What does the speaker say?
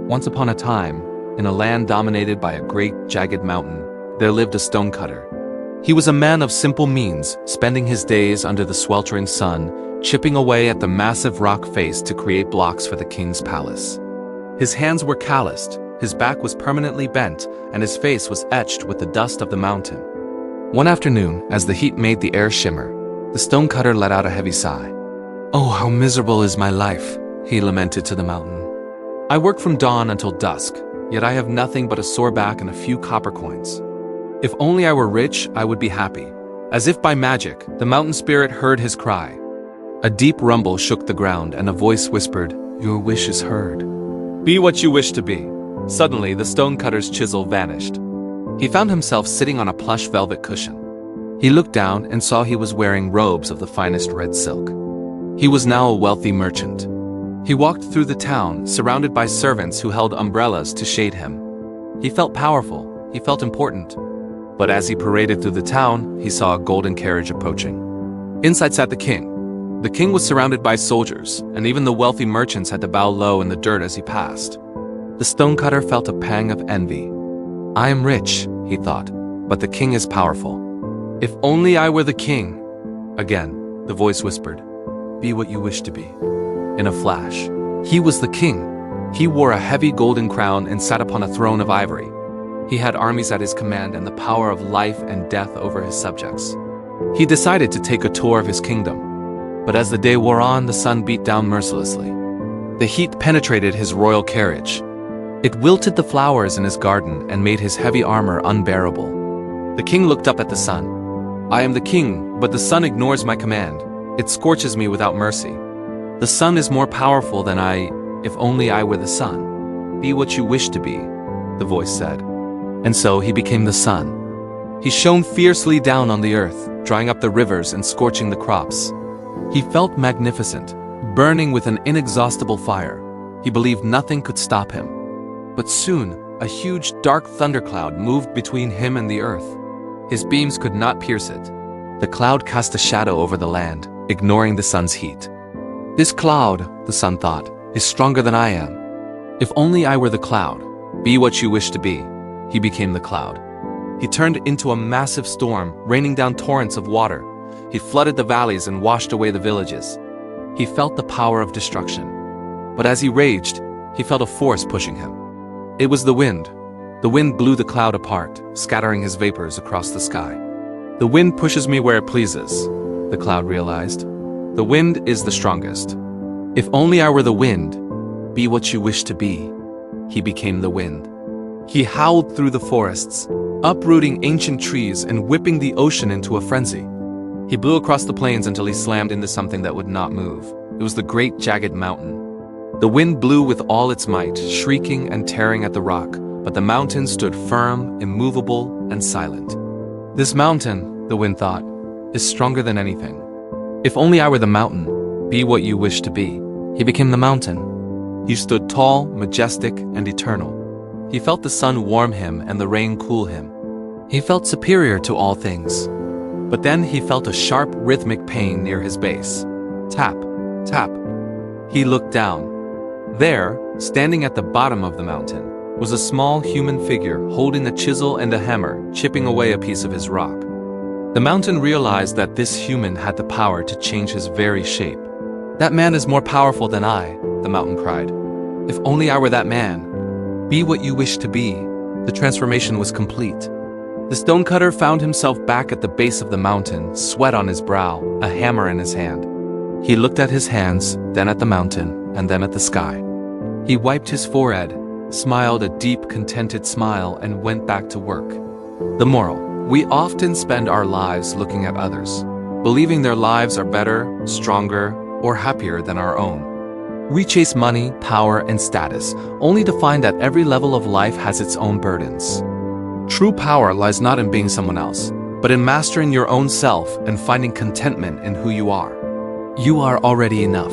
Once upon a time, in a land dominated by a great, jagged mountain, there lived a stonecutter. He was a man of simple means, spending his days under the sweltering sun, chipping away at the massive rock face to create blocks for the king's palace. His hands were calloused, his back was permanently bent, and his face was etched with the dust of the mountain. One afternoon, as the heat made the air shimmer, the stonecutter let out a heavy sigh. "Oh, how miserable is my life," he lamented to the mountain. "I work from dawn until dusk, yet I have nothing but a sore back and a few copper coins. If only I were rich, I would be happy." As if by magic, the mountain spirit heard his cry. A deep rumble shook the ground, and a voice whispered, "Your wish is heard. Be what you wish to be." Suddenly, the stonecutter's chisel vanished. He found himself sitting on a plush velvet cushion. He looked down and saw he was wearing robes of the finest red silk. He was now a wealthy merchant. He walked through the town, surrounded by servants who held umbrellas to shade him. He felt powerful, he felt important. But as he paraded through the town, he saw a golden carriage approaching. Inside sat the king. The king was surrounded by soldiers, and even the wealthy merchants had to bow low in the dirt as he passed. The stonecutter felt a pang of envy. "I am rich," he thought, "but the king is powerful. If only I were the king." Again, the voice whispered, "Be what you wish to be." In a flash, he was the king. He wore a heavy golden crown and sat upon a throne of ivory. He had armies at his command and the power of life and death over his subjects. He decided to take a tour of his kingdom. But as the day wore on, the sun beat down mercilessly. The heat penetrated his royal carriage. It wilted the flowers in his garden and made his heavy armor unbearable. The king looked up at the sun. "I am the king, but the sun ignores my command. It scorches me without mercy. The sun is more powerful than I. If only I were the sun." "Be what you wish to be," the voice said. And so he became the sun. He shone fiercely down on the earth, drying up the rivers and scorching the crops. He felt magnificent, burning with an inexhaustible fire. He believed nothing could stop him. But soon, a huge dark thundercloud moved between him and the earth. His beams could not pierce it. The cloud cast a shadow over the land, ignoring the sun's heat. "This cloud," the sun thought, "is stronger than I am. If only I were the cloud." "Be what you wish to be." He became the cloud. He turned into a massive storm, raining down torrents of water. He flooded the valleys and washed away the villages. He felt the power of destruction. But as he raged, he felt a force pushing him. It was the wind. The wind blew the cloud apart, scattering his vapors across the sky. "The wind pushes me where it pleases," the cloud realized. "The wind is the strongest. If only I were the wind." "Be what you wish to be." He became the wind. He howled through the forests, uprooting ancient trees and whipping the ocean into a frenzy. He blew across the plains until he slammed into something that would not move. It was the great jagged mountain. The wind blew with all its might, shrieking and tearing at the rock, but the mountain stood firm, immovable, and silent. "This mountain," the wind thought, "is stronger than anything. If only I were the mountain." "Be what you wish to be." He became the mountain. He stood tall, majestic, and eternal. He felt the sun warm him and the rain cool him. He felt superior to all things. But then he felt a sharp, rhythmic pain near his base. Tap, tap. He looked down. There, standing at the bottom of the mountain, was a small human figure holding a chisel and a hammer, chipping away a piece of his rock. The mountain realized that this human had the power to change his very shape. "That man is more powerful than I," the mountain cried. "If only I were that man." "Be what you wish to be." The transformation was complete. The stonecutter found himself back at the base of the mountain, sweat on his brow, a hammer in his hand. He looked at his hands, then at the mountain, and then at the sky. He wiped his forehead, smiled a deep, contented smile, and went back to work. The moral: we often spend our lives looking at others, believing their lives are better, stronger, or happier than our own. We chase money, power, and status, only to find that every level of life has its own burdens. True power lies not in being someone else, but in mastering your own self and finding contentment in who you are. You are already enough.